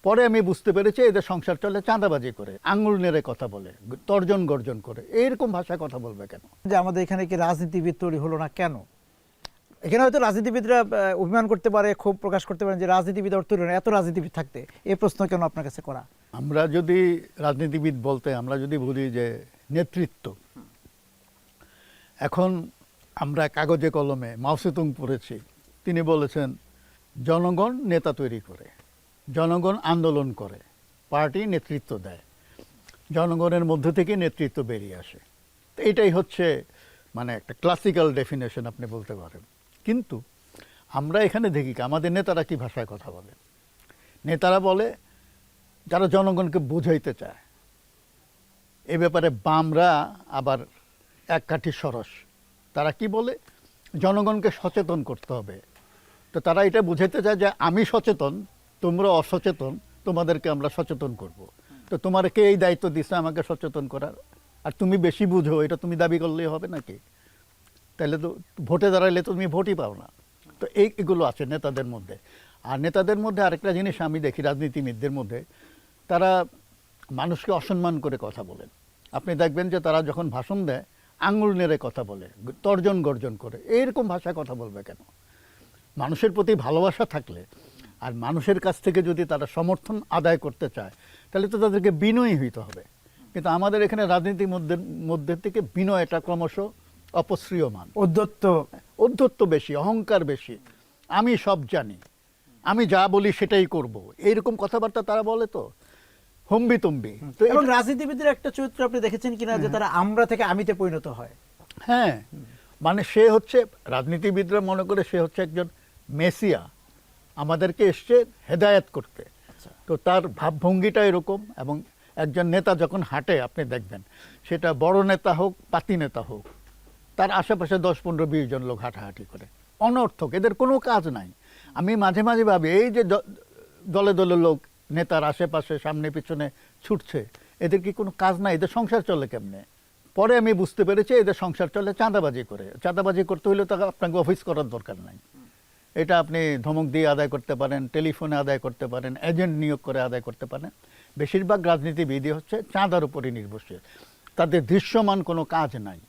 পরে আমি বুঝতে পেরেছি এদের সংসার চলে চাঁদাবাজি করে, আঙুল নেড়ে কথা বলে, তর্জন গর্জন করে। এইরকম ভাষায় কথা বলবে কেন? যে আমাদের এখানে কি রাজনীতিবিদ তৈরি হলো না কেন? এখানে হয়তো রাজনীতিবিদরা অভিমান করতে পারে, ক্ষোভ প্রকাশ করতে পারেন যে রাজনীতিবিদ তৈরি হলো না, এত রাজনীতিবিদ থাকতে এই প্রশ্ন কেন আপনার কাছে করা? আমরা যদি রাজনীতিবিদ বলতে আমরা যদি বলি যে নেতৃত্ব, এখন আমরা কাগজে কলমে মাও সেতুং পড়েছি, তিনি বলেছেন জনগণ নেতা তৈরি করে, জনগণ আন্দোলন করে, পার্টি নেতৃত্ব দেয়, জনগণের মধ্য থেকে নেতৃত্ব বেরিয়ে আসে। তো এটাই হচ্ছে মানে একটা ক্লাসিক্যাল ডেফিনেশন আপনি বলতে পারেন। কিন্তু আমরা এখানে দেখি কি আমাদের নেতারা কি ভাষায় কথা বলে। নেতারা বলে যারা জনগণকে বুঝাইতে চায়। এ ব্যাপারে বামরা আবার এক কাঠি সরস। তারা কি বলে জনগণকে সচেতন করতে হবে। তো তারা এটা বুঝাইতে চায় যে আমি সচেতন, তোমরা অসচেতন, তোমাদেরকে আমরা সচেতন করব। তো তোমাকে এই দায়িত্ব দিচ্ছে আমাকে সচেতন করার, আর তুমি বেশি বুঝো এটা তুমি দাবি করলেই হবে নাকি? তাহলে তো ভোটে দাঁড়াইলে তুমি ভোটই পাও না। তো এইগুলো আছে নেতাদের মধ্যে। আর নেতাদের মধ্যে আরেকটা জিনিস আমি দেখি রাজনীতিবিদদের মধ্যে, তারা মানুষকে অসম্মান করে কথা বলেন। আপনি দেখবেন যে তারা যখন ভাষণ দেয় আঙুল নেড়ে কথা বলে, তর্জন গর্জন করে। এইরকম ভাষায় কথা বলবে কেন? মানুষের প্রতি ভালোবাসা থাকলে আর মানুষের কাছ থেকে যদি তারা সমর্থন আদায় করতে চায় তাহলে তো তাদেরকে বিনয়ী হইতে হবে। কিন্তু আমাদের এখানে রাজনীতির মধ্যে থেকে বিনয়টা ক্রমশ অপশ্রিয়মান। ঔদ্ধত্য বেশি, অহংকার বেশি, আমি সব জানি, আমি যা বলি সেটাই করব, এইরকম কথাবার্তা তারা বলে। তো হম্বিতম্বি। তো এবং রাজনীতিবিদের একটা চরিত্র আপনি দেখেছেন কিনা যে তারা আমরা থেকে আমিতে পরিণত হয়। হ্যাঁ, মানে সে হচ্ছে, রাজনীতিবিদরা মনে করে সে হচ্ছে একজন মেসিয়া, আমাদেরকে এসছে হেদায়েত করতে। তো তার ভাবভঙ্গিটা এরকম। এবং একজন নেতা যখন হাঁটে আপনি দেখবেন, সেটা বড় নেতা হোক পাতি নেতা হোক, তার আশেপাশে 10-15-20 জন লোক হাঁটাহাঁটি করে, অনর্থক, এদের কোনো কাজ নাই। আমি মাঝে মাঝে ভাবি এই যে দলে দলে লোক নেতার আশেপাশে সামনে পিছনে ছুটছে, এদের কি কোনো কাজ নাই? এদের সংসার চলে কেমনে? পরে আমি বুঝতে পেরেছি এদের সংসার চলে চাঁদাবাজি করে। চাঁদাবাজি করতে হলে তো আপনাকে অফিস করার দরকার নাই, এটা আপনি ধমক দিয়ে আদায় করতে পারেন, টেলিফোনে আদায় করতে পারেন, এজেন্ট নিয়োগ করে আদায় করতে পারেন। বেশিরভাগ রাজনীতিবিদই হচ্ছে চাঁদার উপরে নির্ভরশীল, তাদের দৃশ্যমান কোনো কাজ নাই।